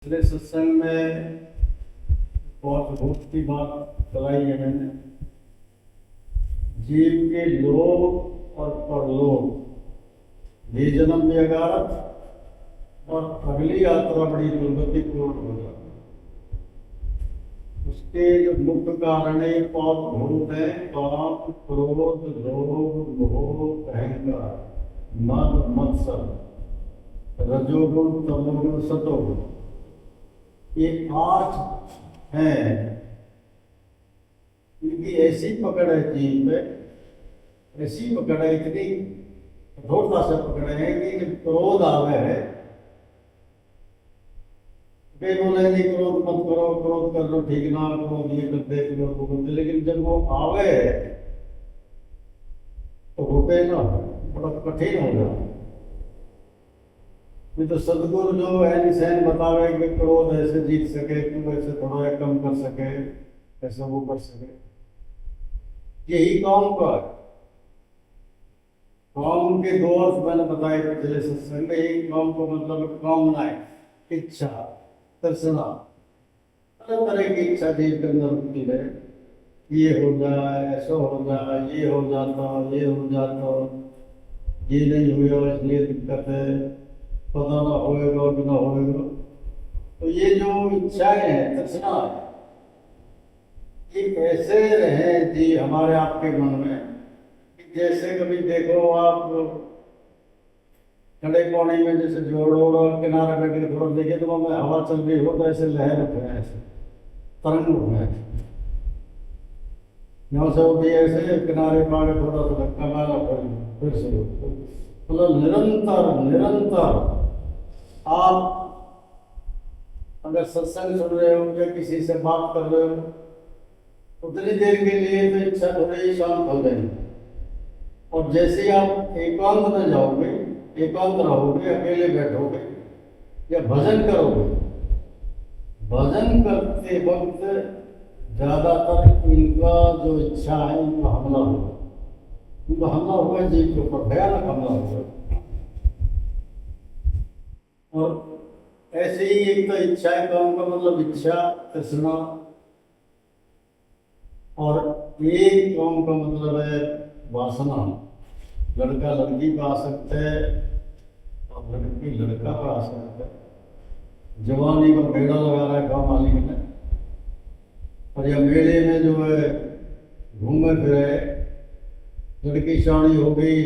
पिछले सत्संग में बहुत भूत की बात कराई है मैंने। जीव के लोक और परलोक ये जन्म भी अगारत और अगली यात्रा बड़ी दुर्गतिपूर्ण हो जाती। उसके जो मुख्य कारण है पाप भूत है, पाप क्रोध लोभ मोह अहंकार मद मत्सर रजोगुण तमोगुण सतोगुण, ये 8 हैं। इनकी ऐसी पकड़ है जीव पे, ऐसी पकड़ है, इतनी कठोरता से पकड़े हैं कि जब क्रोध आवे है वे बोले नहीं क्रोध मत करो, क्रोध कर लो ठीक ना, क्रोध ये कर दे क्रोध वो कर दे, लेकिन जब वो आवे तो रुके ना, बड़ा कठिन हो जाए। तो सदगुरु जो है सहन बतावे कि क्रोध ऐसे जीत सके, तू ऐसे थोड़ा कम कर सके, ऐसा वो कर सके, यही काम का काम के 2 अर्थ मैंने बताए पिछले सत्संग में। यही काम को मतलब कामनाएं, इच्छा, तृष्णा, तरह तरह की इच्छा जीव के अंदर होती है। ये हो जाए, ऐसा हो जाए, ये हो जाता, ये हो जाता, ये नहीं हुआ इसलिए दिक्कत है, पता ना होएगा कि ना होएगा। तो ये जो इच्छाएं हैं, तृष्णा है, ये कैसे रहे जी हमारे आपके मन में। जैसे कभी देखो आप खड़े पानी में जैसे जोड़ो किनारे बैठ थोड़ा देखे तो वहाँ हवा चल रही हो तो ऐसे लहर उठ रहे, ऐसे तरंग उठ रहे, यहाँ से भी ऐसे किनारे पागे थोड़ा सा धक्का मारा फिर से मतलब निरंतर आप अगर सत्संग सुन रहे हो या किसी से बात कर रहे हो उतनी देर के लिए तो इच्छा थोड़ी शांत हो जाएगी। और जैसे आप एकांत में जाओगे, एकांत रहोगे, अकेले बैठोगे या भजन करोगे, भजन करते वक्त ज्यादातर इनका जो इच्छा है उनका हमला होगा, उनका हमला हुआ जीव के ऊपर, भयानक हमला हुआ। और ऐसे ही एक तो इच्छा है, काम का मतलब इच्छा, तृष्णा, और एक काम का मतलब है वासना। लड़का लड़की का आसक्त है और लड़की लड़का का आसक्त है। जवानी का बेड़ा लगा रहा है गाँव मालिक ने, और यह मेले में जो है घूमे फिरे, लड़की शादी हो गई,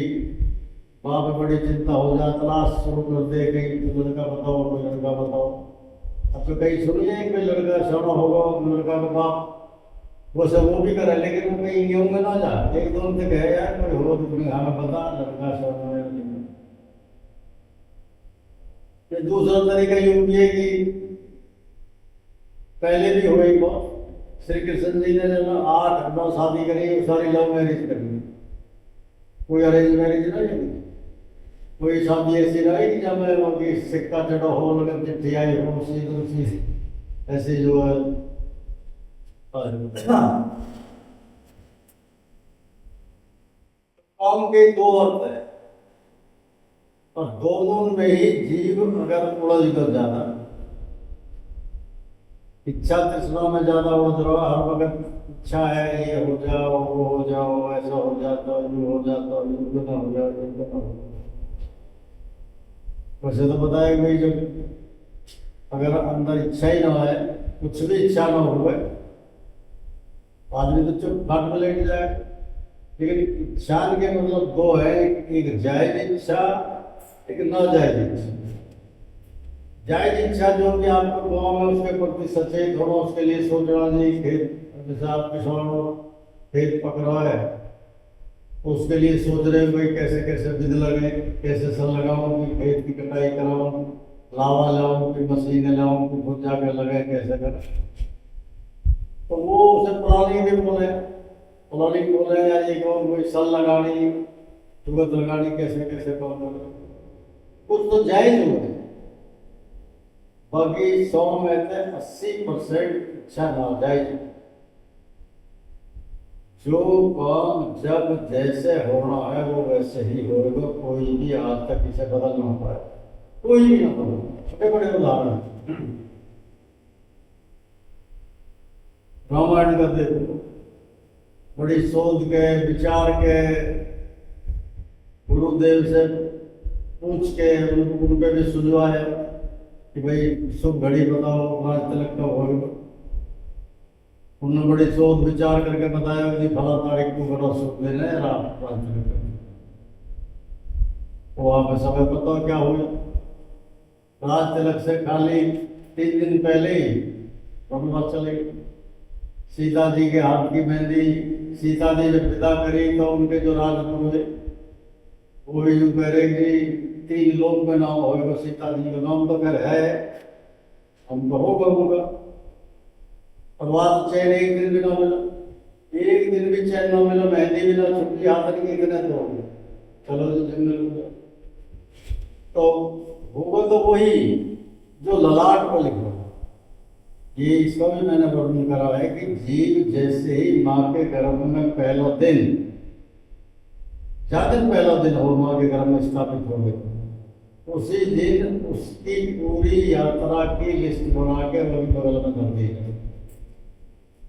बाप में बड़ी चिंता हो जाए, तलाश शुरू कर दे, कहीं तो लड़का बताओ, कोई लड़का बताओ। अब तो कहीं सुनिए कोई लड़का शादा होगा, लड़का का बाप वो सब वो भी करे, लेकिन वो कहीं यूं में ना जाए, एक दोन से कहे यार कोई हो तो तुम्हें हमें बता लड़का शादा है। दूसरा तरीका यूं भी है कि पहले भी हो गई बात, श्री कृष्ण जी ने 8-9 शादी करी, सारी लव मैरिज करी, कोई अरेंज मैरिज नहीं करी। कोई शादी ऐसी रही कि जब मैं सिक्का चढ़ा हो, लगन चिट्ठी आई हो, उसी ऐसे जो है। काम के 2 अर्थ है और दोनों में ही जीव अगर उलझ कर जाता, इच्छा तृष्णा में ज्यादा उलझ रहा, हर वक्त इच्छा है ये हो जाओ, वो हो जाओ, ऐसा हो जाता, ये हो जाता, ये ना हो जाए, ये ना हो जाए। वैसे तो बताया भाई जब अगर अंदर इच्छा ही ना है, कुछ भी इच्छा ना हो, आदमी तो चुप खाट में लेट जाए। लेकिन इच्छा के मतलब 2 है, एक जायज इच्छा, एक नाजायज इच्छा। जायज इच्छा जो कि आपको गाँव में उसके प्रति सचेत होना, उसके लिए सोचना नहीं, खेत जैसे आप किसान हो, खेत पकड़ा है, उसके लिए सोच रहे हो कैसे कैसे बीज लगे, कैसे सन लगाऊं कि खेत की कटाई कराऊं, लावा लाऊं कि मशीनें लाऊं कि खुद जाकर लगे, कैसे करें। तो वो उसे प्लानिंग भी बोले, या ये कोई सल लगानी, तुरंत लगानी, कैसे कैसे काम करें, कुछ तो जायज हुए। बाकी 100 में से 80% इच्छा नाजायज। जो काम जब जैसे होना है वो वैसे ही होगा, कोई भी आज तक इसे बदल ना पाए, कोई भी ना बदल। छोटे बड़े उदाहरण रामायण का देखो, बड़ी सोच के विचार के गुरुदेव से पूछ के उन पे भी सुझवाया कि भाई शुभ घड़ी बताओ, 5 तिलक का होगा। उन्होंने बड़ी सोच विचार करके बताया कि फला तारीख को बड़ा शुभ दिन है, रात 5 तिलक का। वहाँ पे समय पता क्या हुआ, राज तिलक से खाली 3 दिन पहले ही वनवास चले गए। सीता जी के हाथ की मेहंदी सीता जी जब विदा करी तो उनके जो राजपुत्र हुए वो भी यूं कह रहे कि 3 लोक में नाम होगा, सीता जी का नाम तो खैर है, हम तो होगा। और बात चैन एक दिन भी ना मिला, एक दिन भी चैन ना मिला, मेहंदी भी ना छुट्टी, हाथ नहीं इतने तो चलो जो जंगल में तो होगा तो वही जो ललाट पर लिखा। ये इसका भी मैंने वर्णन करा है कि जीव जैसे ही माँ के गर्भ में पहला दिन, ज्यादा पहला दिन हो माँ के गर्भ में स्थापित हो गए, उसी दिन उसकी पूरी यात्रा की लिस्ट बना के वही बगल में धर दी है।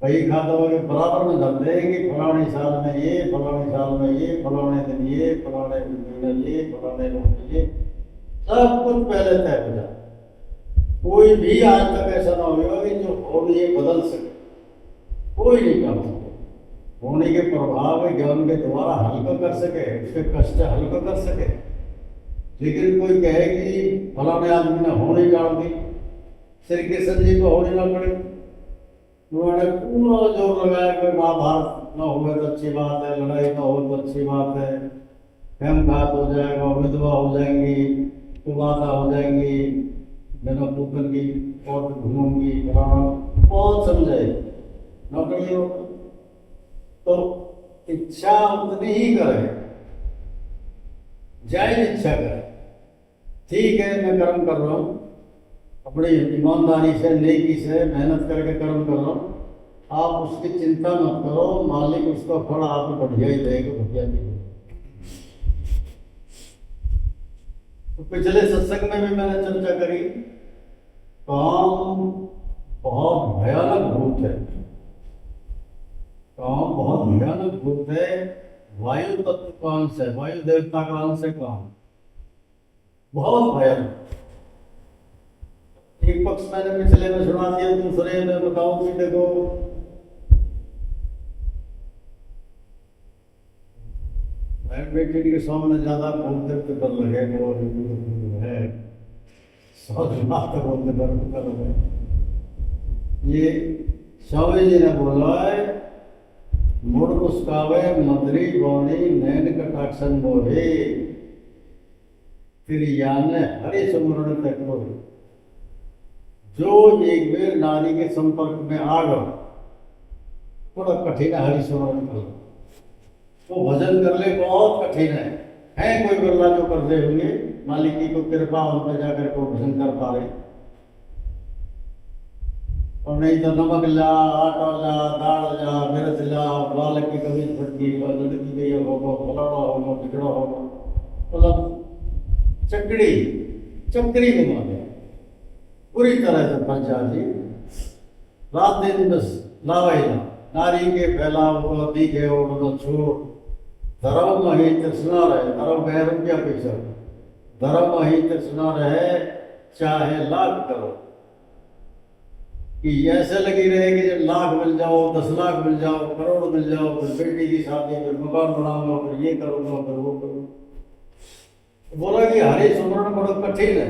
वही खाता के बराबर में धर दे कि फलाने साल में ये, फलाने साल में ये, फलाने दिन ये, फलाने महीने ये, फलाने लोग ये, सब कुछ पहले तय हो जाए। कोई भी आज तक ऐसा ना होगा कि जो होड़ ये बदल सके, कोई नहीं कर सके। होने के प्रभाव ज्ञान के द्वारा हल्का कर सके, उसके कष्ट हल्का कर सके। लेकिन कोई कहे कि फलाने आदमी ने होने डाल दी, श्री कृष्ण जी को होने ना पड़े, उन्होंने पूरा जोर लगाया कि महाभारत ना हो तो अच्छी बात है, लड़ाई ना हो तो अच्छी बात है, हेमघात हो जाएगा, विधवा हो जाएंगी, कुमाता हो जाएंगी, बिना पुत्र की और घूमूंगी, बहुत समझाए नौकरी हो। तो इच्छा उतनी ही करे, जायज इच्छा करे। ठीक है, मैं कर्म कर रहा हूँ, अपनी ईमानदारी से, नेकी से मेहनत करके कर्म कर रहा हूँ, आप उसकी चिंता मत करो, मालिक उसका फल आपको बढ़िया ही देगा, बढ़िया ही। तो पिछले सत्संग में भी मैंने चर्चा करी, काम बहुत भयानक भूत है, काम बहुत भयानक भूत है। वायु तत्व का अंश है, वायु देवता का अंश है काम, बहुत भयानक। एक पक्ष मैंने पिछले में सुना दिया, दूसरे में बताऊं कि देखो बेटे के सामने ज्यादा बोलते तो डर लगे, वो है 100 बात बोलते डर लगे। ये स्वामी जी ने बोला है, मुड़ मुस्कावे मधुरी वाणी नैन कटाक्षन बोले, फिर याने हरि सुमरण तक जो एक बेर नारी के संपर्क में आ गया, बड़ा कठिन है हरि सुमरण कर, वो भजन कर ले, बहुत कठिन है कोई बल्ला जो कर रहे होंगे, मालिक की को कृपा उन पर जाकर को भजन कर पा रहे। और नहीं तो नमक ला, आटा ला, दाल ला, मिर्च ला, बालक की कभी फटकी, लड़की गई होगा, फलाना होगा, बिगड़ा होगा, मतलब चक्री घुमा गया पूरी तरह से। पंचायत जी रात दिन बस लावाई ना, नारी के फैलाव को दिखे और छोड़, धर्म ही तृष्णा रहे, धर्म है रुपया पैसा, धर्म ही तृष्णा रहे, चाहे लाख करो। कि ऐसे लगी रहे कि जब लाख मिल जाओ, 10 लाख मिल जाओ, करोड़ मिल जाओ, फिर बेटी की शादी, फिर मकान बनाऊंगा, फिर ये करूंगा, फिर वो करूंगा। बोला कि हरि सुमरण बड़ा कठिन है,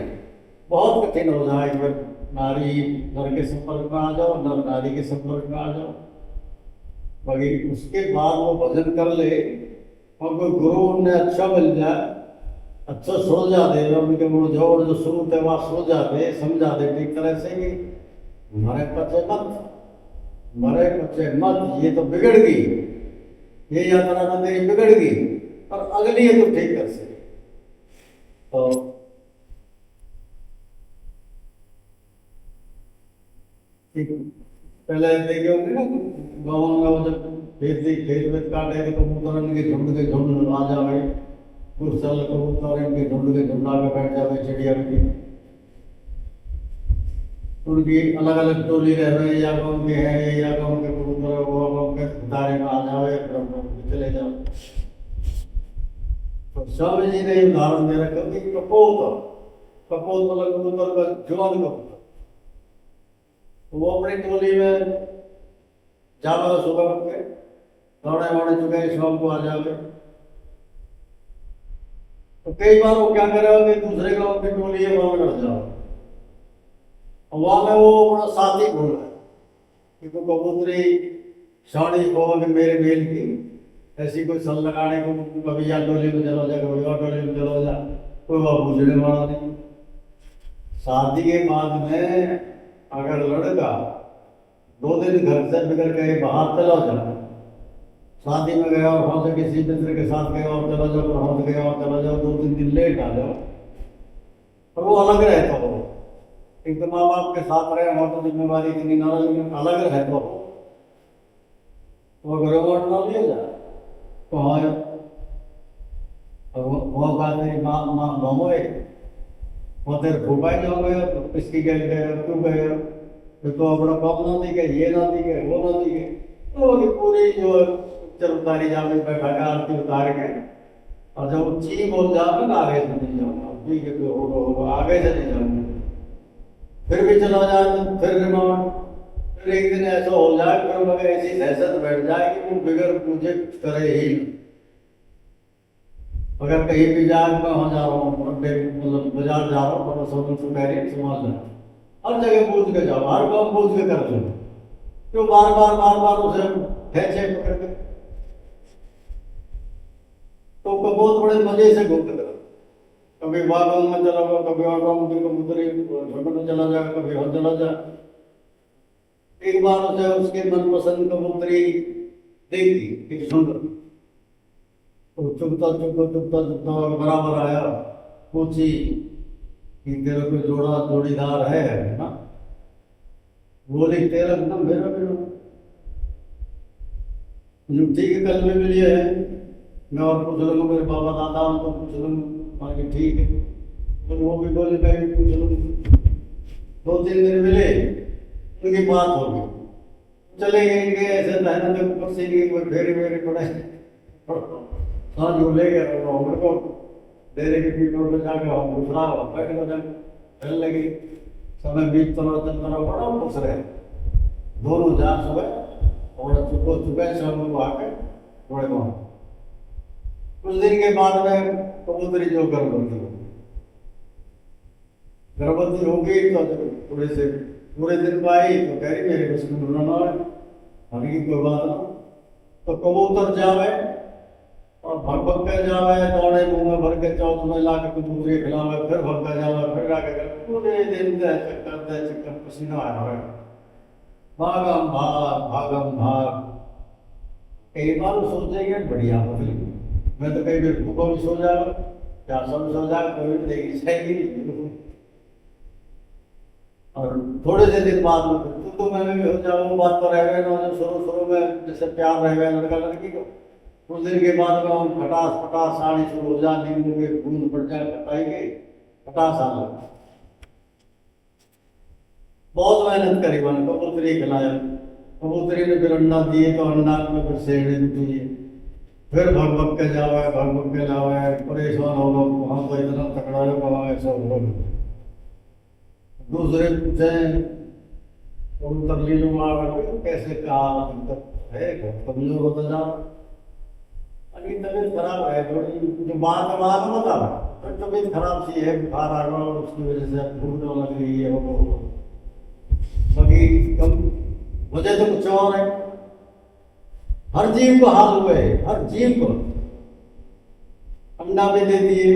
बहुत कठिन हो जाए। फिर नारी नर के संपर्क में आ जाओ, नर नारी के संपर्क में आ जाओ, बाकी उसके बाद वो भजन कर ले और कोई गुरु उन्हें अच्छा मिल जाए, अच्छा समझा दे, उनके मुँह जो शुरू थे वहाँ समझा दे, समझा दे ठीक तरह से कि मरे पचे मत, ये तो बिगड़ गई, ये यात्रा तो तेरी बिगड़ गई, पर अगली है तो ठीक कर सके। तो पहले देखे होंगे ना गाँव में, जब खेत में काटे तो कबूतर के झुंड आ जावे, कुछ साल कबूतर के झुंड आके बैठ जावे चिड़िया की। उनकी अलग अलग टोली रह रही है, या गाँव के हैं, या गाँव के कबूतर, वो गाँव के दायरे में आ जाओ, या फिर चले जाओ। तो स्वामी जी ने उदाहरण दे रखा कि कपोत, कपोत मतलब कबूतर का जवान कबूतर, वो अपनी टोली में जाओ, सुबह उठ के दौड़े वौड़े चुके, शाम को आ जाओगे। तो कई बार वो क्या करेगा कि दूसरे गांव की टोली है, वहां लड़ जाओ, और वहां में वो अपना साथी ढूंढ रहा है कि कोई कबूतरी शाणी हो कि मेरे मेल की, ऐसी कोई सल लगाने को, कभी या टोली में चलो जा, कभी और टोली में चलो जा, कोई वह पूछने वाला नहीं। शादी के बाद में अगर लड़का 2 दिन घर से बिगड़ के बाहर चला जाए, शादी में गया और वहां से किसी मित्र के साथ गया और चला जाओ, वहां से गया और चला जाओ, 2-3 दिन लेट आ जाओ, और वो अलग रहता हो। एक तो माँ बाप के साथ रहे, वहां तो जिम्मेवारी इतनी ना, लेकिन अलग रहता हो, वो गृहवाट ना लिया जाए तो हाँ, वो बात मेरी माँ मामो है, वो तेरे फूफा ही जाओ गया, इसकी गए गया, तू गया, तो अपना काम ना दिखे, ये ना दिखे, वो ना दिखे, तो पूरी जो पिक्चर उतारी जाओगे, बैठा के आरती उतार के, और जब ची बोल जाओगे ना, आगे से नहीं जाऊंगा, ठीक है, तो होगा आगे से नहीं जाऊंगा, फिर भी चला जाए तो फिर रिमांड, फिर एक दिन ऐसा हो जाए, फिर मगर ऐसी दहशत बैठ जाए कि वो बिगड़ मुझे करे ही नहीं। अगर कहीं भी जाए, मैं वहाँ जा रहा हूँ, मतलब बाजार जा रहा हूँ, बड़ा सोनू सुनहरी समाज में, हर जगह पूछ के जाओ, हर काम पूछ के कर लो, क्यों बार बार उसे खेचे पकड़ के। तो बहुत बड़े मजे से घूमते रहो, कभी बागों में चला गया, कभी और गाँव की कबूतरी में चला जाए, कभी और चला जाए। एक बार उसे उसके मनपसंद कबूतरी देखी, एक सुंदर, तो चुपता बराबर आया, पूछी कि तेरा कोई जोड़ीदार है ना? बोले तेरा एकदम मेरा ठीक है, कल में मिली है, मैं और पूछ लूँगा, मेरे बाबा दादा उनको पूछ लूँगा, हाँ ठीक है, तो वो भी बोले मैं भी पूछ लूँगा। 2-3 दिन मिले, उनकी बात हो गई, चले गए, ऐसे मेहनत ऊपर से कोई फेरी वेरी पड़े, हाँ झूले गए, हमने को डेरे के पीछे में जाके हम दूसरा बैठ गए, चल लगी, समय बीत चलना बड़ा खुश रहे, दोनों जा सुबह और सुबह शाम को आके थोड़े वहाँ। कुछ दिन के बाद में कबूतरी जो गर्भवती होगी, तो थोड़े से पूरे दिन को आई, तो कह रही मेरे बस में ढूंढना है, अभी की कोई बात ना। तो कबूतर जावे और भग के जावे, दौड़े मुंह में भर के चौथ में ला के कबूतरी खिलावे, फिर भग के जावे, फिर आके पूरे दिन चक्कर पसीना आ रहा है, भागम भाग। कई बार सोचेंगे बढ़िया फिल्म, मैं तो कई बार भूखा भी सो जाएगा, क्या सब सो जाएगा, कोई भी देखी जाएगी, और थोड़े से दिन बाद में तो मैंने भी हो जाओ, बात तो रह गए ना, शुरू में जैसे प्यार रह गया लड़का लड़की को, कुछ दिन के बाद में हम खटास साड़ी शुरू हो जाए, नींबू के बूंद पड़ जाए, खटाएंगे, खटास आ लगा। बहुत मेहनत करी, मैंने कबूतरी खिलाया, कबूतरी ने फिर अंडा दिए, तो अंडा में फिर सेड़े दिए, फिर भग के जावे, परेशान हो लोग, वहाँ तो इतना तकड़ा है, वहाँ ऐसा हो गया। दूसरे पूछे कबूतर ली लो, कैसे कहा है, कमजोर होता जा, अभी तबीयत खराब है थोड़ी, जो बात बता, तो तबीयत खराब सी है, बुखार आ गया, और उसकी वजह से भूख लग रही है, वो बाकी कम वजह तो कुछ और है। हर जीव को हाल हुए, हर जीव को अंडा भी दे दिए,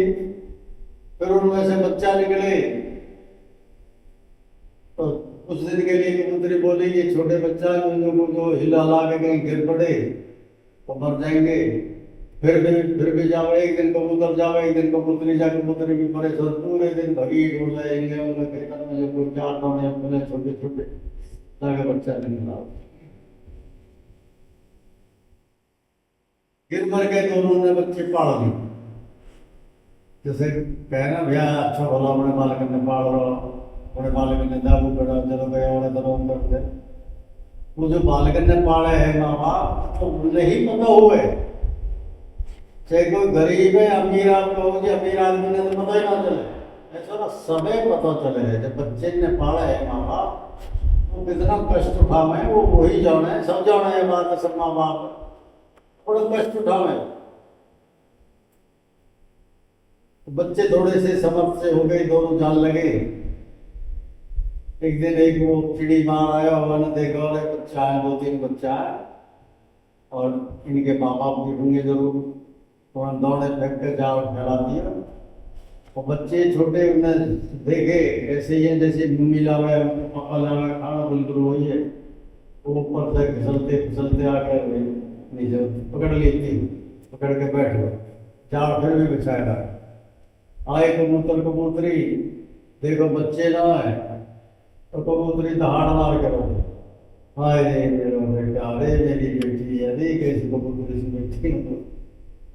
फिर उनमें से बच्चा निकले, तो कुछ दिन के लिए कबूतरी बोली ये छोटे बच्चा जो हिला ला के कहीं गिर पड़े तो मर जाएंगे, फिर भी जाओ, एक दिन कबूतर जाओ, एक दिन कबूतरी जा, कबूतरी भी परेशान, पूरे दिन भगी ढूंढ जाएंगे, उनमें कोई 4 छोटे जाके बच्चा नहीं मिला, गिर मर गए, दोनों ने बच्चे पाल लिए, जैसे कहना भैया अच्छा भला अपने बालक ने पाल रहा, अपने बालक ने दारू करा चलो गया और धर्म कर दे। वो जो बालक ने पाले है माँ बाप तो नहीं पता हुए, चाहे कोई गरीब है अमीर आपको हो कि अमीर आदमी ने तो पता ही ना चले, ऐसा ना सबे पता चले है। जब बच्चे ने पाला है माँ बाप तो कितना कष्ट उठावे वो वही जाने, सब जाने है बात सब माँ बाप बड़ा कष्ट उठावे। बच्चे थोड़े से समझ से हो गए, दोनों जान लगे। एक दिन एक वो चिड़ी मार आया, उन्होंने देखा और एक बच्चा है, 2-3 बच्चा है और इनके माँ बाप भी होंगे जरूर, उन्होंने दौड़े फेंक कर जाल फैला दिया और बच्चे छोटे उन्हें देखे ऐसे ही है जैसे मम्मी लावे पापा लावे खाना बिल्कुल वही है। वो ऊपर से फिसलते फिसलते आकर नीचे पकड़ ली थी, पकड़ के बैठ गए, जाल फिर भी बिछाया। आए कबूतर कबूतरी देखो बच्चे ना है तो कबूतरी दहाड़ मार करो, हाय रे मेरा बेटा, अरे मेरी बेटी, अरे कैसी कबूतरी सी बेटी,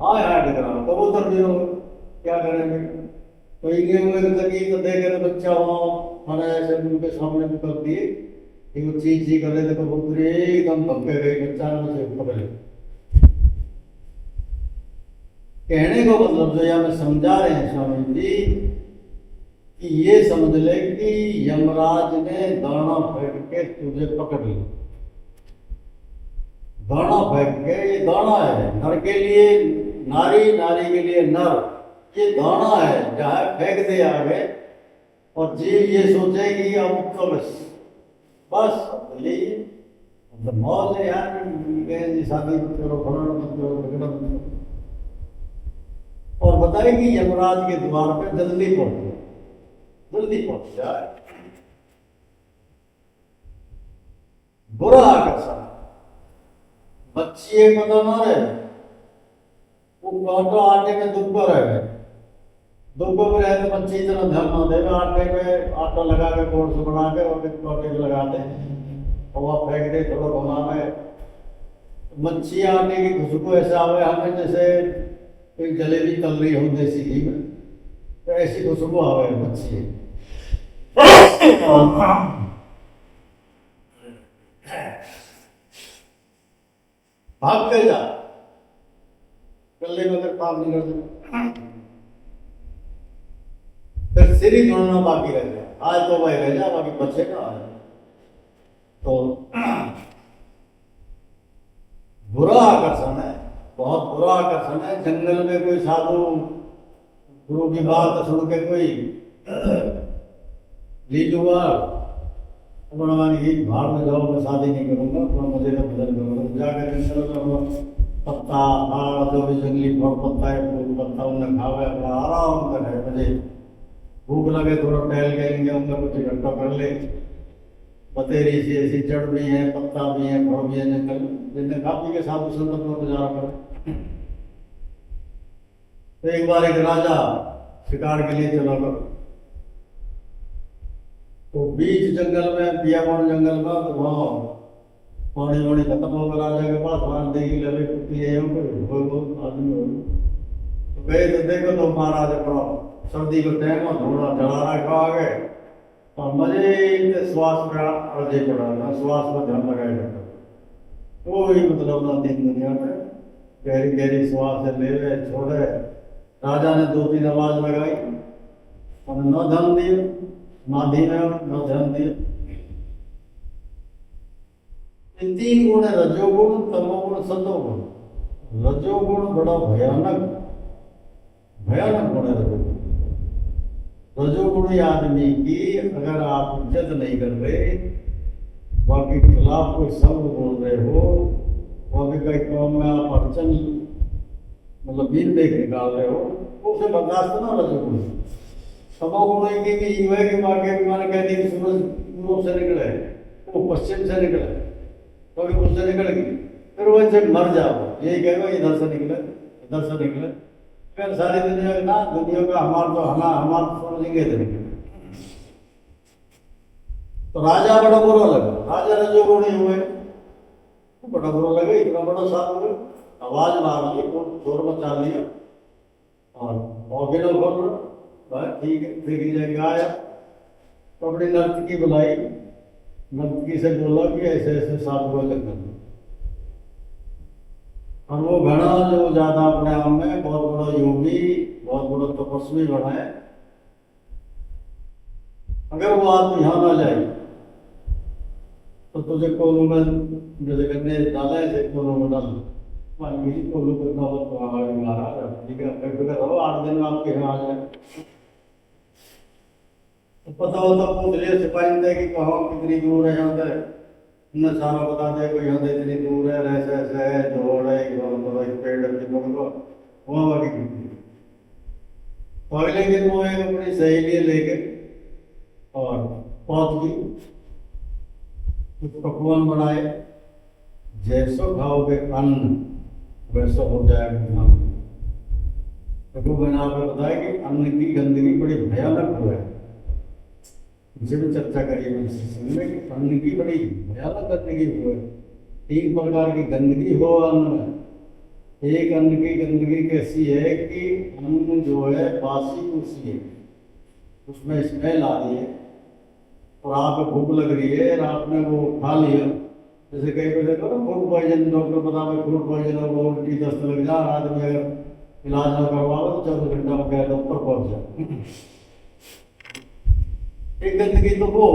हाय हाय करा कबूतर भी हो क्या करेंगे। तो इनके हुए तकलीफ तो देख रहे बच्चा वहाँ खाना ऐसे उनके सामने भी कर दिए कि वो चीज कर रहे थे, कबूतरी एकदम धक्के गई, बच्चा ने उसे पकड़े। कहने को मतलब जो यहाँ में समझा रहे हैं स्वामी जी कि ये समझ ले कि यमराज ने दाना फेंक के तुझे पकड़ लिया। दाना फेंक के, ये दाना है नर के लिए नारी, नारी के लिए नर, ये दाना है जहाँ फेंक दे आगे और जीव ये सोचेगी अब तो बस यही मतलब मौज है यार, शादी मत करो, फलाना मत करो, झगड़ा मत करो। और बताएगी यमराज के द्वार पे जल्दी पहुंच जाए। बुरा आकर्षण बच्ची पता ना रहे, वो कांटो आटे में दुब्बो रह गए, दुब्बो में रहे तो बच्ची इतना ध्यान ना दे, आटे में आटा लगा के गोड़ से बना के और कांटे में लगा दे और वह फेंक दे, थोड़ा घुमा में मच्छी आटे की खुशबू ऐसा आवे हमें जैसे एक जलेबी तल रही हो देसी घी में, तो ऐसी खुशबू आवे मच्छी। भाग के जा कल्ले में अगर पाप नहीं कर फिर सिर ही ढूंढना बाकी रह गया। आज तो भाई रह जा, बाकी बचेगा। तो बुरा आकर्षण है, बहुत बुरा आकर्षण है। जंगल में कोई साधु गुरु की बात सुन के कोई लीड हुआ, भाड़ में जाओ, मैं शादी नहीं करूंगा, अपना मजे का भजन करूंगा, जाकर जंगल में पत्ता फाड़ जो भी जंगली फल पत्ता है फूल पत्ता उन्हें खावे, अपना आराम करे, मुझे भूख लगे थोड़ा टहल गएंगे, उनका कुछ इकट्ठा कर ले। बतेरी सी ऐसी जड़ भी है, पत्ता भी है, फल भी है, जंगल जिनने खा पी के साधु संत में गुजारा करे। तो एक बार एक राजा शिकार के लिए चला कर, तो बीच जंगल में बियाबान जंगल में तो वहाँ पानी वानी खत्म हो गया राजा के पास, वहाँ देखी लगे कुत्ती है आदमी हो तो गए तो देखो तो महाराज अपना सर्दी को टाइम थोड़ा चढ़ा रखा आगे और मजे श्वास में अर्जे पड़ा, श्वास में ध्यान लगाया जाता, कोई मतलब ना दिन दुनिया में, गहरी गहरी श्वास ले रहे छोड़े। राजा ने 2-3 आवाज लगाई, हमने न ध्यान दिया, ना धीमे न ध्यान दिया। 3 गुण है, रजोगुण तमोगुण सतोगुण। रजोगुण बड़ा भयानक गुण है रजोगुण। रजोगुणी आदमी की अगर आप इज्जत नहीं कर रहे, बाकी खिलाफ कोई शब्द बोल रहे हो, बाकी कई काम में आप अड़चन मतलब बीन देख निकाल रहे हो, उसे बर्दाश्त ना रजोगुण। तमोगुण की भी है कि बाकी मैंने कह दी कि सूरज पूर्व से निकले वो पश्चिम से निकले, कभी उससे निकल गई, फिर वो जब मर जाओ यही कहेगा इधर से निकले इधर से निकले, फिर सारी दुनिया ना दुनिया का हमार समझेंगे थे। तो राजा बड़ा बुरा लगा, राजा रजोगुणी हुए, बड़ा बुरा लगा, इतना बड़ा साधु हुए, आवाज मार ली, शोर मचा लिया और गिनो बोल रहा, ठीक है, फिर जाके आया तो तो अपनी नर्तकी बुलाई, नर्तकी से बोला कि ऐसे ऐसे 7 गोले करना। और वो घड़ा जो ज्यादा अपने आप में बहुत बड़ा योगी, बहुत बड़ा तपस्वी बना है, अगर वो आदमी यहाँ ना जाए तो तुझे कोलू में जैसे करने डाला है, कोलू में डाल मान लीजिए कोलू करना हो तो मारा ठीक है, फिर रहो 8 दिन में आपके यहाँ आ जाए। तो पता होता पूछ लिया सिपाही ने कि कहाँ कितनी दूर है यहाँ से, न सारा बता दे कोई यहाँ से इतनी दूर है, ऐसे ऐसे है, जोड़ है, पेड़ है, वहाँ बाकी। तो अगले दिन वो एक अपनी सहेली लेके और पहुंच गई, कुछ पकवान बनाए, जैसो खाओगे अन्न वैसा हो जाएगा। तो मैंने आपको बताया कि अन्न की गंदगी बड़ी भयानक हुआ है, मुझे भी चर्चा करिए में कि अन्न की बड़ी भयानक गंदगी हुआ है। 3 प्रकार की गंदगी हो अन्न में। एक अन्न की गंदगी कैसी है कि अन्न जो है बासी कुसी है, उसमें स्मेल आ रही है और आपको भूख लग रही है, रात में वो खा लिया, जैसे कहीं पे देखो ना फूड पॉइजन, डॉक्टर बता रहे फूड पॉइजन हो, उल्टी दस्त लग जा, रात में अगर इलाज ना करवाओ तो 24 घंटा में गया डॉक्टर पहुंच जाए। एक गंदगी तो वो,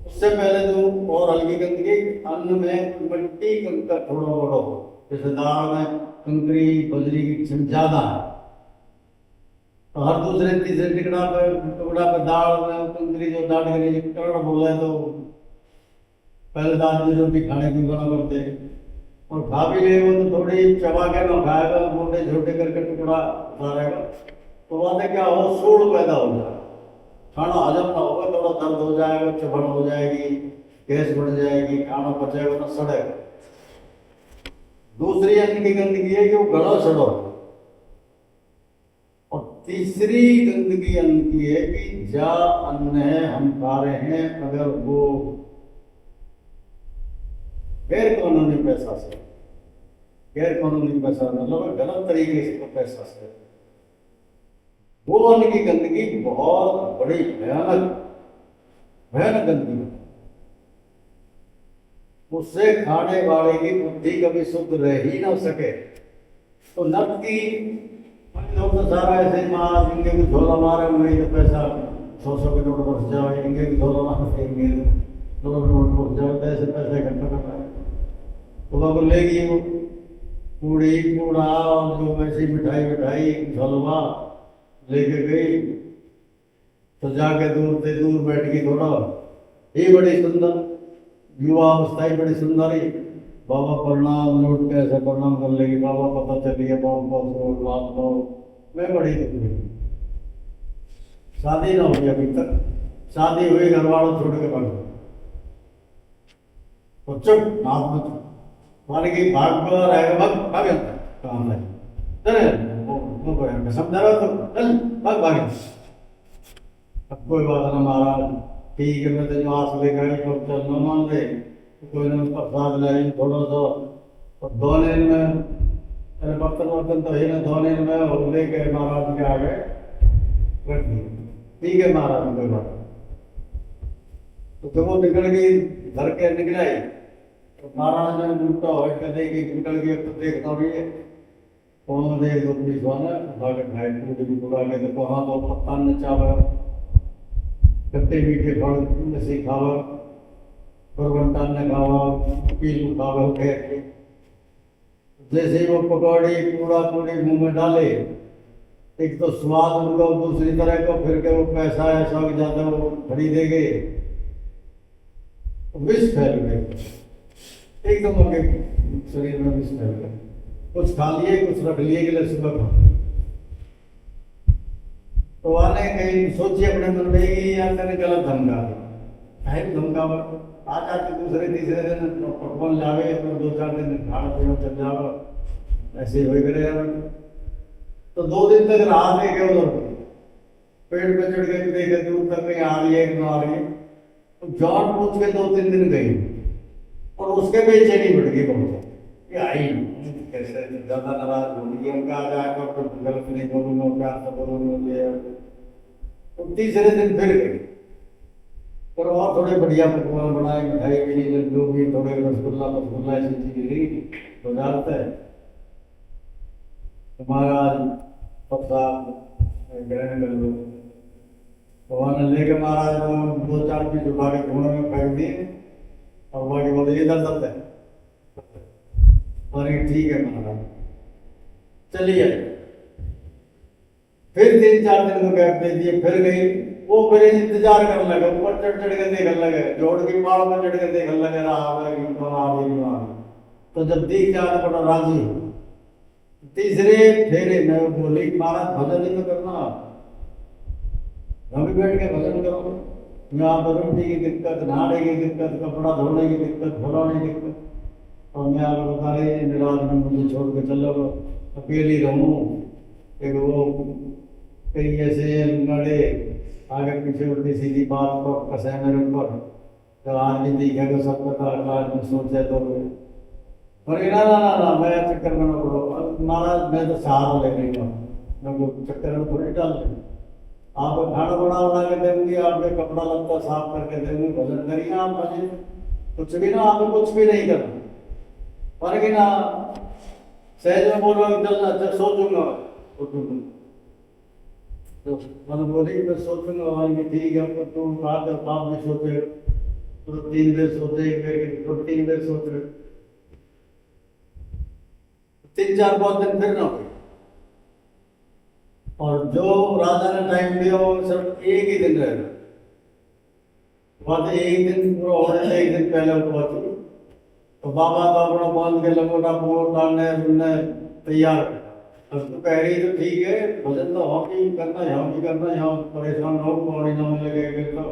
उससे पहले जो और हल्की गंदगी अन्न में मिट्टी कंकर थोड़ा बड़ा हो, जैसे दाल में कंकरी बजरी की ज्यादा है तो हर दूसरे तीसरे टुकड़ा पे दाल में कंकरी जो दाल के टुकड़ा बोला है तो पहले दाल की रोटी खाने की बना करते और खा भी ले वो तो थोड़ी चबा के ना खाएगा, मोटे छोटे करके टुकड़ा उतारेगा तो वहाँ क्या हो, सूढ़ पैदा हो जाए, खाना हजम ना होगा, थोड़ा दर्द हो जाएगा, चबड़ हो जाएगी, गैस बढ़ जाएगी, खाना पचेगा ना सड़ेगा। दूसरी अन्न की गंदगी है कि वो गला सड़ो, और तीसरी गंदगी अन्न की है कि जा अन्न है हम खा रहे हैं, अगर वो गैर कानूनी पैसा से, गैर कानूनी पैसा मतलब गलत तरीके से पैसा से, वो अन्न की गंदगी बहुत बड़ी भयानक भयानक गंदगी, उससे खाने वाले की बुद्धि कभी शुद्ध रह ही ना सके। तो नब की तो सारा ऐसे मार इनके भी झोला मारे हुए तो पैसा 100 के नोट बस जाओ, इनके भी झोला मारेंगे 2 नोट बस जाओ, ऐसे पैसे इकट्ठा करना है। तो वो लेगी वो पूड़ी पूड़ा और जो वैसी मिठाई मिठाई झोलवा लेके गई, तो जाके दूर से दूर बैठ गई, थोड़ा ये बड़ी सुंदर युवा अवस्था ही बड़ी सुंदर ही, बाबा प्रणाम, लौट के ऐसे प्रणाम कर लेगी, बाबा पता चलिए बात तो मैं बड़ी दुखी, शादी ना हुई अभी तक, शादी हुई घर वालों छोड़ के भाग, तो चुप हाथ में मान की भाग रहेगा, भाग काम है चले समझा रहा तो चल भाग। अब कोई बात ना महाराज, ठीक है मैं तेज आस ले गई तो चलना मान ले, कोई ने प्रसाद लाई थोड़ा सा, और 2 दिन में बर्तन वर्तन तो ही ना, 2 दिन में और लेके महाराज के आगे रख दिए, ठीक है महाराज कोई बात। तो जब वो निकल गई घर के निकलाई तो महाराज ने उल्टा हो देखी निकल गई, तो देखता भी है कौन देख दो पुलिस वाला भाग खाए पूरी बुरा के, तो वहाँ तो पत्ता न चावा कट्टे मीठे फल से खावा, बरबंटा ने खावा, पीलू खावा के, जैसे ही वो पकौड़ी पूरा पूरी मुंह में डाले, एक तो स्वाद उनका दूसरी तरह का, फिर के वो पैसा ऐसा कि ज्यादा वो खरीदेंगे, विष फैल गए एकदम उनके शरीर में, विष फैल गए, कुछ खा लिए कुछ रख लिए के लिए सुबह खा। तो वाले कहीं सोचिए अपने मन में ही या मैंने गलत धमका है, धमका आज आके दूसरे तीसरे दिन पकवान लावे, अपने 2-4 दिन खाना पीना चल जाओ, ऐसे हो गए यार। तो 2 दिन तक राह देखे उधर पेड़ पे चढ़ गए, देखे दूर तक कहीं आ रही है कि ना आ रही है, तो जान पूछ के 2-3 दिन गई और उसके बेचैनी बढ़ गई बहुत, ये आई कैसे ज्यादा नाराज हो गई, उनका आ जाएगा तो गलत नहीं बोलूंगा, प्यार से बोलूंगा, तो तीसरे दिन फिर गई। पर और थोड़े बढ़िया पकवान बनाए, मिठाई भी, लड्डू भी, थोड़े रसगुल्ला रसगुल्ला ऐसी चीज ली तो डालते हैं। तो महाराज प्रसाद ग्रहण कर लो। तो वहां लेके महाराज को दो चार पीस उठा के घूमने में फेंक दिए और बाकी बोले इधर दर्द है। अरे ठीक है महाराज, चलिए। फिर 3-4 दिन को गैप दे दिए, फिर गई। वो फिर इंतजार करने लगे, ऊपर चढ़ चढ़ के देखने लगे, जोड़ की पहाड़ में चढ़ के देखने लगे, रहा। तो जब दिख जाने पड़ा राजी, तीसरे फेरे में बोली महाराज भजन ही तो करना, हम भी बैठ के भजन करो। यहाँ पर रोटी की दिक्कत, नहाने की दिक्कत, कपड़ा धोने की दिक्कत, फलाने की दिक्कत, और मैं आपको बता रही निराश में मुझे छोड़ के चलो, अकेली रहूँ। एक वो कहीं ऐसे लड़े आगे पीछे उल्टी सीधी बात को कसे मेरे ऊपर, जब आदमी दिखेगा सब प्रकार का आदमी सोचे तो और ना ना ना ना मैं चक्कर में न पड़ो महाराज, मैं तो सहारा ले रही हूँ, मैं चक्कर में थोड़ी डाल रही। आपको खाना बना के देंगी, आपके कपड़ा लत्ता साफ करके देंगी, भजन करिए आप भजन, कुछ भी ना, आपको कुछ भी नहीं करना। पर कि ना सहज में बोलो एकदम अच्छा सोचूंगा, तो मैंने बोली मैं सोचूंगा कि ठीक है, तुम बात बाप भी सोचे, तो 3 देर सोचे, तो 3 देर सोच रहे, 3-4-5 दिन फिर ना हुई। और जो राजा ने टाइम दिया वो सिर्फ एक ही दिन रहेगा, बात एक दिन पूरा होने से एक दिन पहले पहुंची। तो बाबा तो अपना बांध के लगोटा पोट डालने तैयार। अब तो कह रही तो ठीक है, भजन तो हम ही करना, यहाँ भी करना, यहाँ परेशान हो, पानी ना लगेगा तो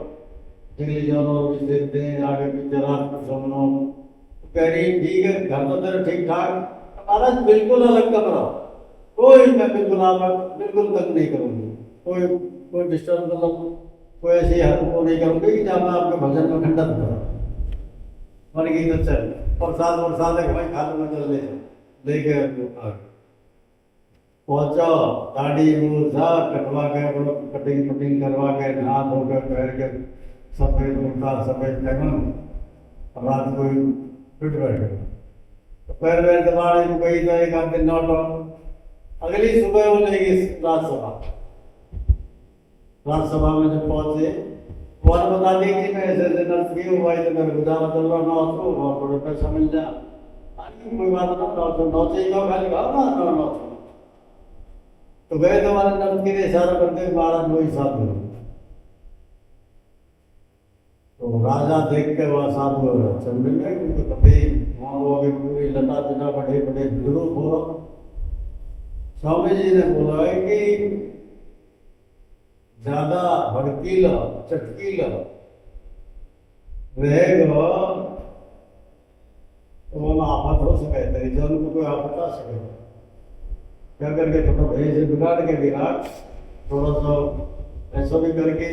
दिल्ली जानो, देखते हैं आगे पीछे रात को सोना। तो कह रही ठीक है, घर तो तेरा ठीक ठाक, महाराज बिल्कुल अलग कमरा, कोई मैं बिल्कुल आप बिल्कुल तंग नहीं करूँगी, कोई डिस्टर्ब मतलब कोई ऐसी हरकत वो नहीं करूँगी कि जहाँ मैं आपके भजन में खंडन करूँ। मन की तो चल प्रसाद है भाई, खा लो, चल लेके पहुंचो, दाढ़ी मूसा कटवा के, कटिंग करवा के, नहा धो कर पैर के सफेद कुर्ता सफेद पैगम, रात को फिट बैठे। तो पैर दबाने को गई तो एक आध दिन नौटो, अगली सुबह वो लेगी राज्यसभा में जब पहुंचे, वो बता दी कि मैं ऐसे ऐसे नर्सरी हूँ भाई, तो मेरे गुजारा चल रहा ना हो और थोड़े पैसा मिल जाए, कोई बात ना, नौचे खाली ना। तो गए तो हमारे नर्सरी ने इशारा करते महाराज वही साधु हो। तो राजा देख के वह साधु चल मिल गए, क्योंकि कभी वहाँ वो अभी पूरी लता बिना बड़े बड़े विद्रूप हो। स्वामी जी ने बोला है कि ज्यादा भड़कीला चटकीला रहेगा तो वो आफत हो सके, तेरी जान को कोई आफत आ सके। क्या करके थोड़ा भय से बिगाड़ के बिगाड़, थोड़ा सा ऐसा भी करके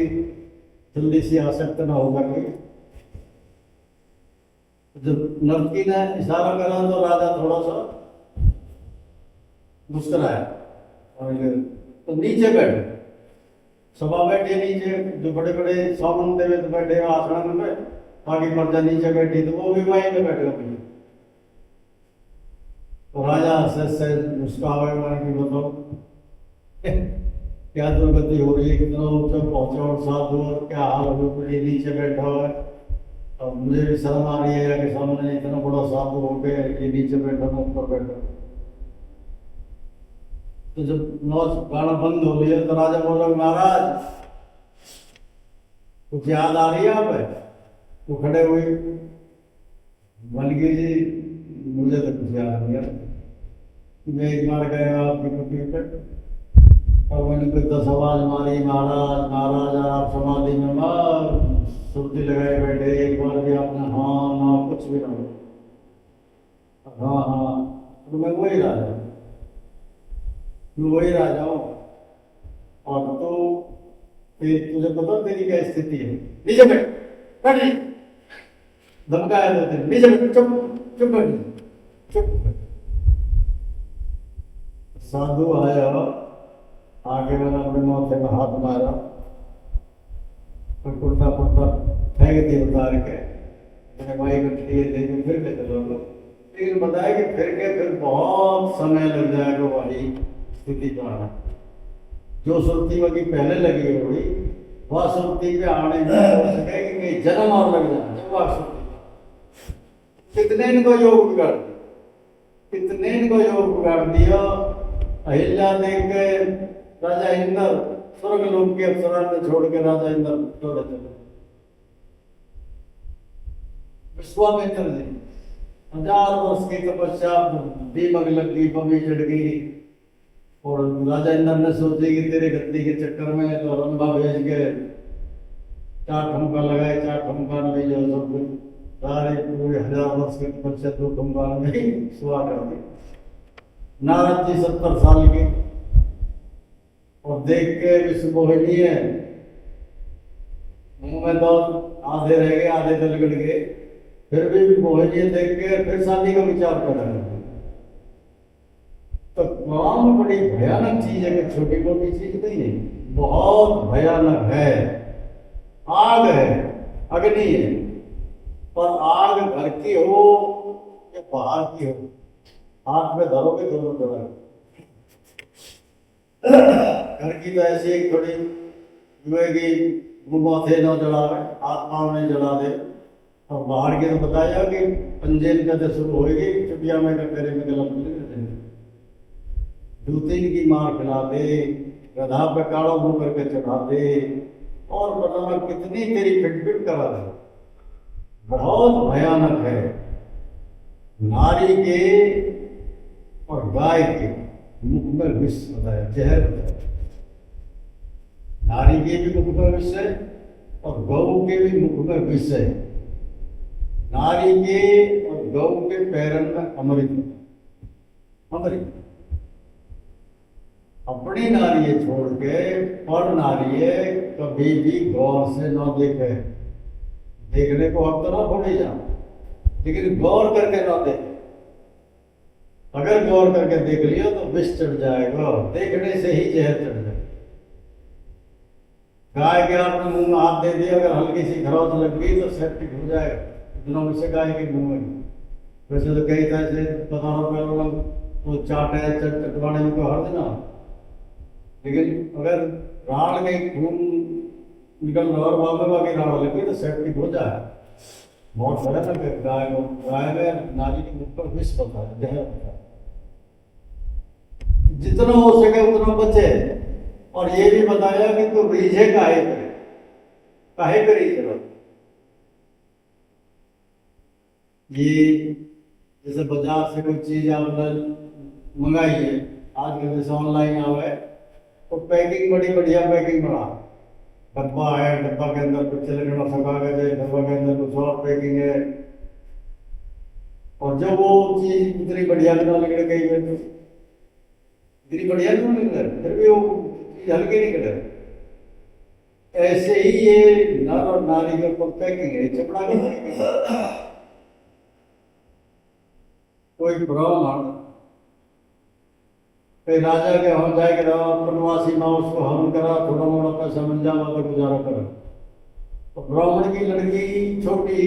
जल्दी से आसक्त ना होगा कि जब नवकी ने इशारा करा तो राजा थोड़ा सा मुस्कुराया और तो नीचे बैठे, सभा बैठे नीचे, जो बड़े बड़े सामन देवे तो बैठे आसन में, बाकी प्रजा नीचे बैठी तो वो भी वहीं पे बैठे हुए। तो राजा से मुस्कुरावे मारे कि बताओ क्या दुर्गति हो रही है, कितना ऊंचा पहुंचा और साधु, और क्या हाल हो पड़ी, नीचे बैठा हुआ है। और मुझे भी शर्म आ रही है कि सामने इतना बड़ा साधु हो गया, ये नीचे बैठा मैं ऊपर बैठा। तो जब नौच गाना बंद हो गया तो राजा बोला महाराज कुछ याद आ रही है आप? तो खड़े हुए, मलगी जी मुझे तो कुछ याद नहीं है, मैं एक बार गया आपकी कुटी पे और मैंने कोई 10 आवाज मारी, महाराज महाराज आप समाधि में मार सुर्ती लगाए बैठे, एक बार भी आपने हाँ ना कुछ भी ना हो। हाँ हाँ, तो मैं वही राजा हूँ। और तो तुझे पता तेरी क्या स्थिति है? नीचे बैठ, बैठ नहीं, धमकाया तो तेरे, नीचे बैठ, चुप चुप बैठ, चुप बैठ। साधु आया, आगे मैंने अपने माथे में हाथ मारा, कुर्ता फेंक दी उतार के, मैंने भाई गठरी लेके फिर के चलो लो। लेकिन बताया कि फिर के फिर बहुत समय लग जाएगा वही स्थिति पर आना। जो सुरती वही पहले लगी होगी वह सुरती पे आने में हो सके कि जन्म और लग जाए वह सुरती। कितने इनको योग बिगाड़ दिया, कितने इनको योग बिगाड़ दिया। अहिल्या देख के राजा इंद्र स्वर्ग लोक के अप्सरा ने छोड़ के राजा इंद्र छोड़े चले। विश्वामित्र जी 1000 वर्ष की तपस्या दीमक लग गई, पमी चढ़ गई और राजा इंद्र ने सोचे कि तेरे गद्दी के चक्कर में तो रंभा भेज के 4 ठुमका लगाए, 4 ठुमका में जो सब सारे पूरे 1000 वर्ष के तपस्या 2 ठुमका में ही सुहा कर दी। नारद जी 70 साल के और देख के विश्व मोहिनी है, मुंह में तो आधे रह गए, आधे तो गड़ गए, फिर भी मोहिनी देख के फिर शादी का विचार कर रहे हैं। तो काम बड़ी भयानक चीज है कि छोटी मोटी चीज नहीं है, बहुत भयानक है। आग है, अग्नि है, पर आग घर की हो या बाहर की हो, हाथ में धरोगे दोनों जगह। घर की तो ऐसी एक थोड़ी कि मुंह न जलावे, आत्मा में जला दे, और बाहर की तो बताया कि पंजेब कहते शुरू होगी, चुपिया में कपेरे में गला जूतीन की मार खिला दे, गधा पे काड़ा मुंह करके चढ़ा दे, और बताना कितनी तेरी फिटफिट करा दे। बहुत भयानक है। नारी के और गाय के मुख में विष बताया, जहर बताया। नारी के भी मुख में विष है और गौ के भी मुख में विष है। नारी के और गौ के पैरन में अमृत, अमृत। अपनी नारी छोड़ के पर नारी कभी भी गौर से न देखे। देखने को अब तो ना भूल जा, लेकिन गौर करके ना देखे। अगर गौर करके देख लिया तो विष चढ़ जाएगा, देखने से ही जहर चढ़ जाएगा। गाय के आपने मुंह में हाथ दे दिया, अगर हल्की सी खरोच लग गई तो सेप्टिक हो जाएगा। इतना से गाय के मुंह में वैसे तो कई तरह से पता वो चाटे चटवाने में तो हर देना, लेकिन अगर राड़ में खून निकल रहा और वहां में बाकी राड़ लगी तो सेप्टिक हो जाए। बहुत बड़ा ना गाय में नारी के मुख पर विष होता है, जहर होता है। जितना हो सके उतना बचे। और ये भी बताया कि तू रीझे काहे पे रीझ रहा। ये जैसे बाजार से कोई चीज आपने मंगाई है, आज के जैसे ऑनलाइन आवे तो पैकिंग बड़ी बढ़िया पैकिंग बना, डब्बा है, डब्बा के अंदर कुछ चले सका गए, डब्बा के अंदर कुछ और पैकिंग है, और जब वो चीज इतनी बढ़िया ना निकल गई है तो इतनी बढ़िया क्यों निकल, फिर भी वो चीज हल्की निकले। ऐसे ही ये नर और नारी के ऊपर पैकिंग है, चपड़ा की। कोई ब्राह्मण कई राजा के हो जाए कि वनवासी माँ उसको हवन करा, थोड़ा मोड़ा पैसा मिल जावा तो गुजारा करा। तो ब्राह्मण की लड़की छोटी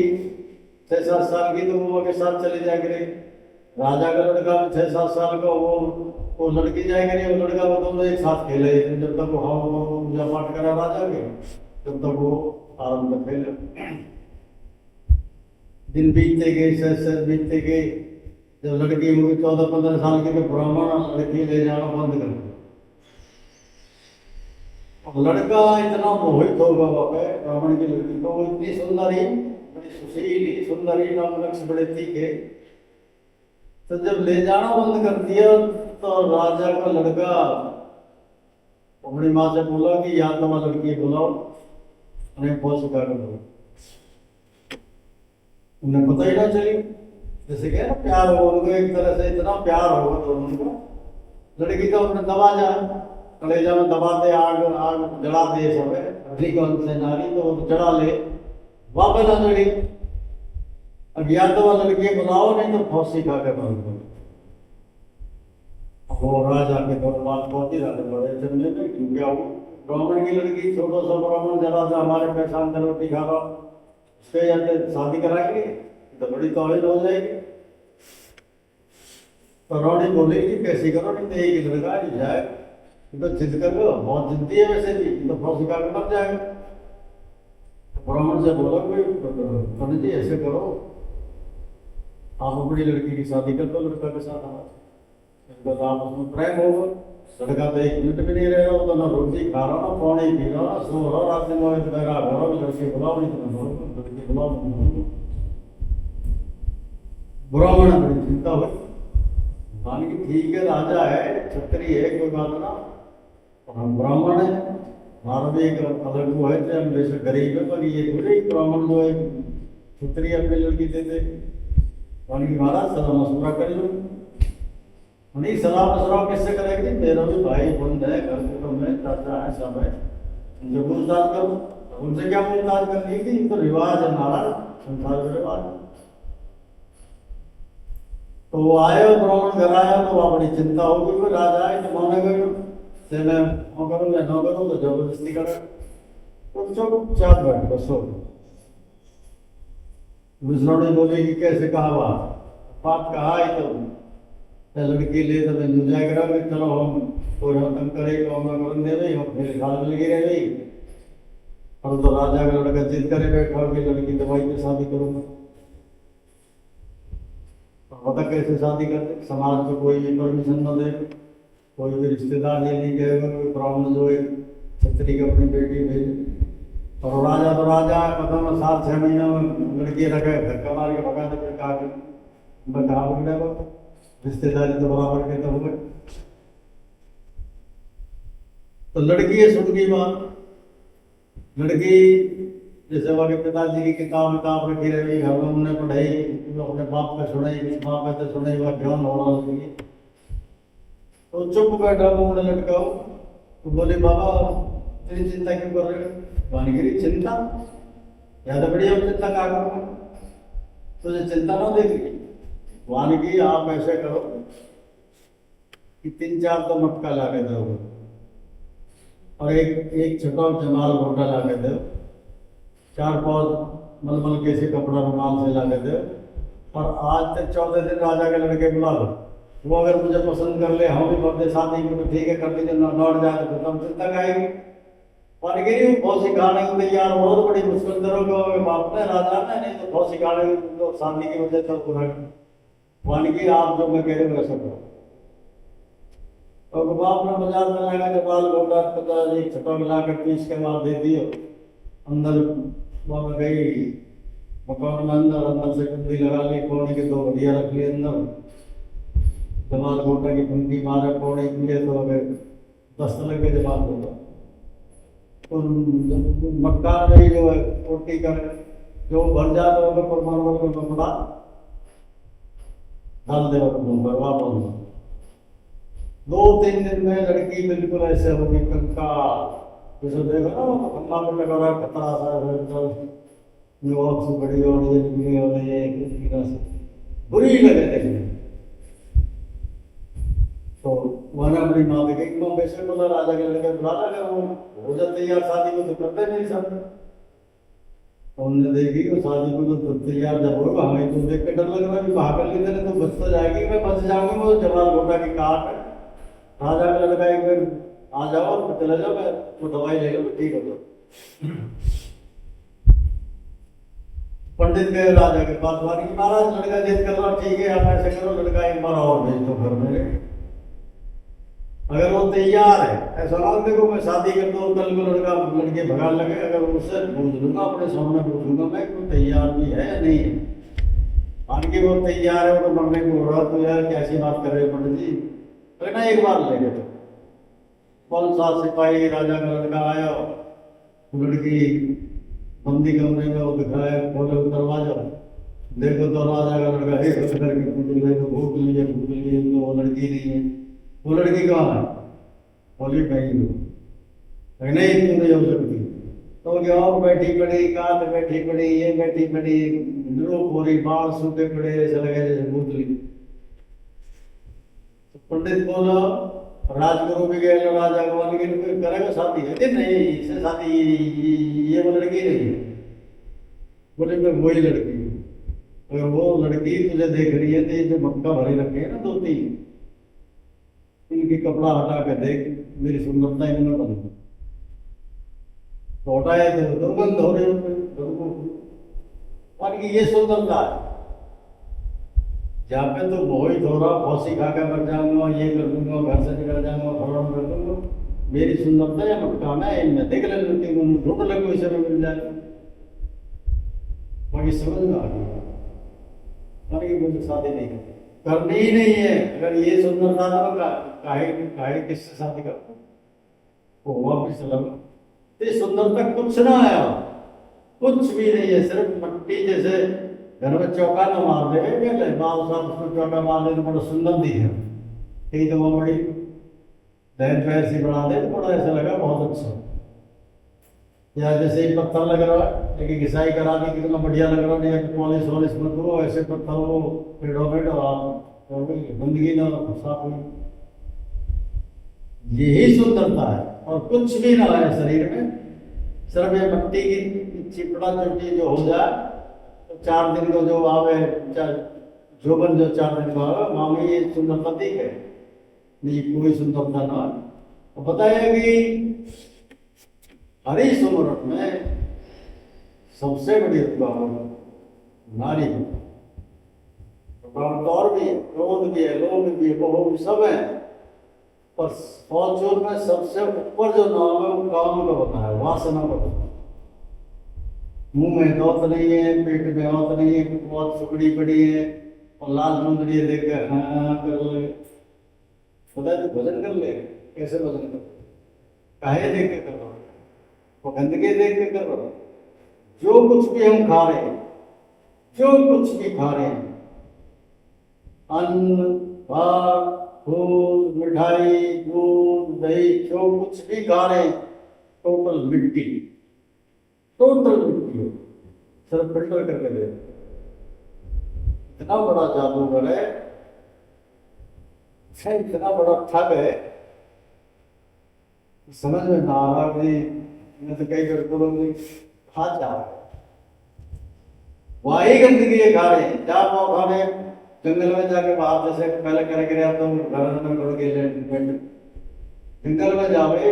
6-7 साल की तो वो के साथ चली जाए करे। राजा का लड़का 6-7 साल का वो लड़की जाए करे, वो लड़का वो दोनों एक साथ खेले जब तक वो पूजा पाठ करा राजा के, तब तक वो आराम से खेले। दिन बीतते गए, सह बीतते गए। जब लड़की हुई 14-15 साल की तो ब्राह्मण लड़की ले जाना बंद कर दिया। और लड़का इतना मोहित हो गया ब्राह्मण की लड़की तो वो इतनी सुंदरी, बड़ी सुशीली सुंदरी, नामलक्ष्य बड़े तीखे। तो जब ले जाना बंद कर दिया तो राजा का लड़का अपनी माँ से बोला कि यहाँ तो लड़की बुलाओ, उन्हें बहुत सुखा कर दो। उन्हें पता ही ना चली, जैसे क्या प्यार हो उनको, एक तरह से इतना प्यार होगा दोनों को। लड़की तो अपने दबा जाए, कलेजा में दबा दे, आग आग जला दे सब है कौन से नारी तो वो जला ले, वापस ना चढ़ी। अब या तो वह लड़की बुलाओ नहीं तो फांसी खा के बंद करो। वो राजा के तो बात बहुत ही ज्यादा बड़े समझे थे, क्योंकि ब्राह्मण की लड़की, छोटा सा ब्राह्मण जरा सा हमारे पहचान से रोटी खा रहा, उसके जाते शादी कराएंगे तो बड़ी तौहीन हो जाएगी। तो रोनी बोलेगी कैसी करो, नहीं तो एक ही लड़का नहीं जाए, तो जिद कर लो, बहुत जिद्दी है वैसे भी, तो फांसी का मर जाएगा। ब्राह्मण से बोला कोई पंडित जी ऐसे करो, आप अपनी लड़की की शादी कर दो लड़का के साथ हमारे, तो आप उसमें प्रेम होगा। लड़का तो एक मिनट भी नहीं रहेगा, वो तो ना रोटी खा रहा, ना पानी पी रहा, सो रहा, रात में मेरा घर लड़की बुलाओ, नहीं तो लड़की बुलाओ। ब्राह्मण बड़ी चिंता हुई, मान की ठीक है, राजा है, क्षत्रिय है, कोई बात ना, हम ब्राह्मण है, हमारा भी एक अलग वो है, हम वैसे गरीब है, पर ये थोड़े ब्राह्मण जो है क्षत्रिय अपनी लड़की देते। मान की महाराज सलाह मशुरा कर लो। नहीं सलाह मशुरा किससे करेंगे, मेरा भी भाई बंद है, घर के तो मैं चाचा है, सब है, उनसे पूछताछ करो। उनसे क्या पूछताछ करनी थी, तो रिवाज है हमारा, संसार का रिवाज। तो वो आए और ब्राह्मण घर आया, तो वहाँ बड़ी चिंता होगी, कोई राजा आए तो मानेगा से मैं वो करूँ या ना करूँ, तो जबरदस्ती करे, तो चुपचाप बैठ बसो। विष्णु बोलेगी कैसे कहा बात कहा है, तो लड़की ले तो मैं जाए करा, चलो हम कोई हम करेगा, हम कर दे रही, और फिर खाल मिल रह गई। और तो राजा का लड़का जिद करे बैठा कि लड़की दवाई पे शादी करूंगा। पता कैसे शादी करते, समाज को कोई परमिशन न दे, कोई भी रिश्तेदार ये नहीं कहेगा, कोई ब्राह्मण जो है छत्री की अपनी बेटी भेजे। और राजा तो राजा है, पता ना 7-6 महीना में लड़की रखे, धक्का मार के भगा दे, कहा रिश्तेदारी तो बराबर के तो हुए। तो लड़की है सुन की बात, लड़की जैसे वहाँ के पिताजी की किताब रखी रही, घर में उन्होंने पढ़ाई, अपने बाप का सुनाई, माँ का तो सुनाई, वह ज्ञान हो रहा उसकी। तो चुप बैठा मुंह ने लटकाओ, तो बोले बाबा तेरी चिंता क्यों कर रहे हो। वानगिरी चिंता ज्यादा बढ़िया चिंता का करूँगा, तुझे चिंता ना देगी। वानगी आप ऐसे करो कि 3-4 तो मटका ला के दो, और एक छोटा जमाल घोटा ला के दो, 4-5 मलमल के से कपड़ा रुमाल से ला के दो, और आज तक 14 दिन राजा के लड़के बुला लो। वो अगर मुझे पसंद कर ले, हम भी अपने शादी में ठीक है कर दीजिए, लौट जाए तो तुम चिंता आएगी। और गिरी बहुत सिखाने को तैयार, बहुत बड़ी मुश्किल दरों को बाप ने राजा ने, नहीं तो बहुत सिखाने को शादी की वजह से पूरा वानगी आप जो मैं कह रही हूँ वैसा करो। और बाप ने बाजार में लगा के बाल घोटा पता एक छटा मिला कर पीस के बाद दे दियो, अंदर वहाँ गई मकान में, अंदर से कुंडी लगा ली, कोने के 2 बढ़िया रख लिए अंदर, जमाल घोटा की कुंडी मारे कोने किए, तो अगर 10 लग गए जमाल घोटा, तो मकान में जो है रोटी कर जो भर जाता होगा परमाणु में कपड़ा डाल दे, बर्बाद हो। 2-3 दिन में लड़की बिल्कुल ऐसे होगी कंका, जैसे देखो ना अम्मा को लगा रहा खतरा सा, से बड़ी हो रही है, किसी तरह से बुरी लगे देखने। तो वहां अपनी माँ भी गई, माँ वैसे बोला राजा के लड़के बुला लगा, वो हो जाते यार शादी को तो करते नहीं सब। उन्होंने देखी कि शादी को तो तैयार जब होगा, हमें तो देख के डर लग रहा है कि भाग ले तेरे तो बच तो जाएगी, मैं बच जाऊंगी। वो जवान घोटा की काट है, राजा का लड़का एक बार आ जाओ और चले जाओ, मैं वो दवाई ले लो तो ठीक हो जाओ। पंडित गए राजा के पास, वानी महाराज लड़का जिद कर रहा, ठीक है आप ऐसे करो, लड़का एक बार और भेज दो घर में, अगर वो तैयार है। ऐसा ना देखो मैं शादी कर दूँ कल को लड़के भगा लगे, अगर उससे पूछ लूंगा, अपने सामने पूछूंगा मैं कि तैयार भी है या नहीं है। मान के वो तैयार है, वो तो मरने को हो रहा, तो यार कैसी बात कर रहे हो पंडित जी, तो ना एक बार लेके तो कौन सा सिपाही राजा का लड़का आया, लड़की बंदी कमरे में वो दिखाया, खोले दरवाजा, देखो तो राजा का लड़का है, भूख लिए तो वो लड़की नहीं है। वो लड़की कहाँ है, बोली कहीं नहीं, तुम नहीं हो सकती। तो क्या बैठी पड़ी, कान में बैठी पड़ी, ये बैठी पड़ी, पूरी बाल सूखे पड़े, ऐसे लगे जैसे भूत ली। तो पंडित बोला, राजगुरु भी गए, राजा को करेगा शादी है नहीं, इससे शादी ये वो लड़की नहीं है। बोले मैं वही लड़की हूँ। अगर वो लड़की तुझे देख रही है तो ये जो मक्का भरे रखे हैं ना दो तीन, इनकी कपड़ा हटा के देख, मेरी सुंदरता इन्होंने बंद तो हटाए थे दुर्गंध हो रहे और ये सुंदरता है। जहाँ पे तो मोहित हो रहा, फौसी खा के मर जाऊंगा, ये कर दूंगा, घर से निकल जाऊंगा, फौरन कर दूंगा, मेरी सुंदरता है मक्का में इनमें देख लेती हूँ, ढूंढ ले कोई से मिल जाए। बाकी समझ में आ गया, मुझे शादी नहीं करनी ही नहीं है। अगर ये सुंदरता ना काहे काहे किससे शादी करता वो वापिस लगा। ये सुंदरता कुछ ना आया, कुछ भी नहीं है, सिर्फ मट्टी जैसे घर में चौका ना मार दे, बाल साहब उसमें चौका मार दे तो बड़ा सुंदर दिखे, ठीक है वो बड़ी दहन पे ऐसी बना दे तो बड़ा ऐसा लगा बहुत अच्छा। या जैसे ही पत्थर लग रहा है लेकिन घिसाई करा दी कितना बढ़िया लग रहा है, पॉलिश वॉलिश मत हो, ऐसे पत्थर वो पेड़ों पे गंदगी ना साफ हुई। यही सुंदरता है और कुछ भी ना है शरीर में, सिर्फ ये मिट्टी की चिपड़ा चोटी जो हो जाए तो 4 दिन को जो आवे, जोबन जो 4 दिन को आवे वहां में ये सुंदरता दिखे, नहीं कोई सुंदरता ना। तो बताया कि हरी सुमरत में सबसे बड़ी नारी और भी है, क्रोध भी है, लोभ भी है, मोह भी सब है, पर फॉर्चून में सबसे ऊपर जो नाम है वो काम का बताया, वासना का बताया। मुंह में दौत नहीं है, पेट में औत नहीं है, बहुत सुकड़ी पड़ी है और लाल मुंदरी देकर हाँ कर ले, खुदा तो भजन कर ले। कैसे भजन कर, काहे देख के कर रहा, वो गंदगी देख के कर रहा। जो कुछ भी हम खा रहे हैं, जो कुछ भी खा रहे हैं, अन्न भात फूल मिठाई दूध दही, जो कुछ भी खा रहे हैं टोटल मिट्टी, टोटल मिट्टी हो, सिर्फ फिल्टर करके दे। इतना बड़ा जादूगर है, इतना बड़ा ठग है, समझ में ना आ रहा कि मैं तो कई गड़बड़ों में खा जा रहा है। वही गंदगी खा रहे हैं, क्या वो खा रहे हैं, जंगल में जाके बाहर जैसे पहले करे गया तो घर में पड़ गए, जंगल में जावे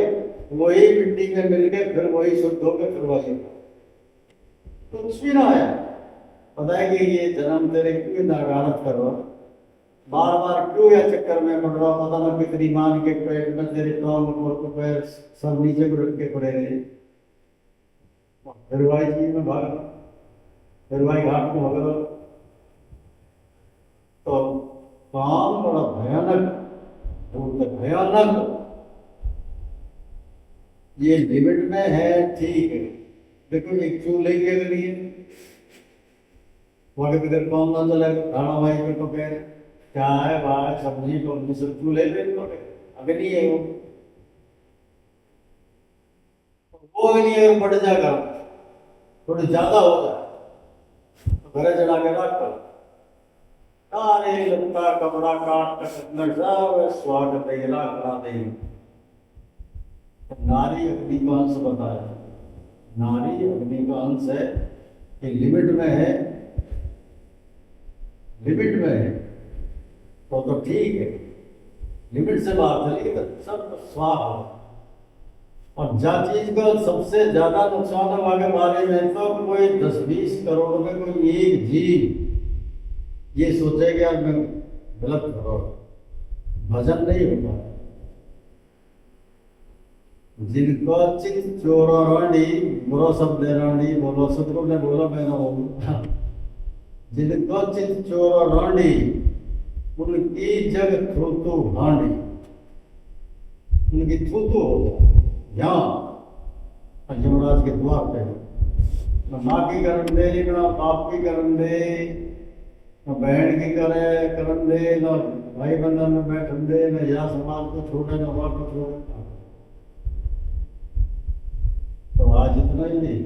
वही मिट्टी में मिल के फिर वही शुद्ध होकर फिर वही कुछ भी ना है। पता है कि ये जन्म तेरे क्यों नागारत कर रहा, बार बार क्यों या चक्कर में पड़ रहा, पता ना कितनी मान के पेट में तेरे टांग और पैर सब नीचे को रख के पड़े रहे, फिर वही चीज में भाग, फिर वही घाट में भाग। तो काम बड़ा भयानक, भयानक। ये लिमिट में है, ठीक है, देखो एक चूल्हे के लिए वक्त अगर काम ना चले, खाना भाई पे तो कह क्या है भाई सब्जी को दूसरे चूल्हे पे अगर नहीं है वो नहीं है, बढ़ जाएगा थोड़ी ज्यादा हो जाए तो घरे चढ़ा के रख कर सारे लत्ता कपड़ा काट कर सब स्वागत तैयार करा देंगे। नारी अग्नि का अंश बताया, नारी अग्नि का अंश है कि लिमिट में है, लिमिट में है तो ठीक है, लिमिट से बाहर चली तो सब स्वाह हो। और जा चीज का सबसे ज्यादा नुकसान है आगे बारे में तो कोई 10-20 करोड़ में कोई एक जीव ये सोचे कि यार मैं गलत कर रहा हूं, भजन नहीं होता। जिनको चित चोरा रानी बुरा शब्द रानी बोलो, सतगुरु ने बोला मैं ना बोलूं, जिनको चित चोरा रानी उनकी जग थूतू हांडी, उनकी थूतू हो यहाँ यमराज के द्वार पे, न माँ की करन दे, न बाप की करन दे, न बहन की करे करन दे, न भाई बंधन में बैठन दे, न यहाँ समाज को छोड़े, न वहाँ को छोड़े। तो आज इतना ही नहीं।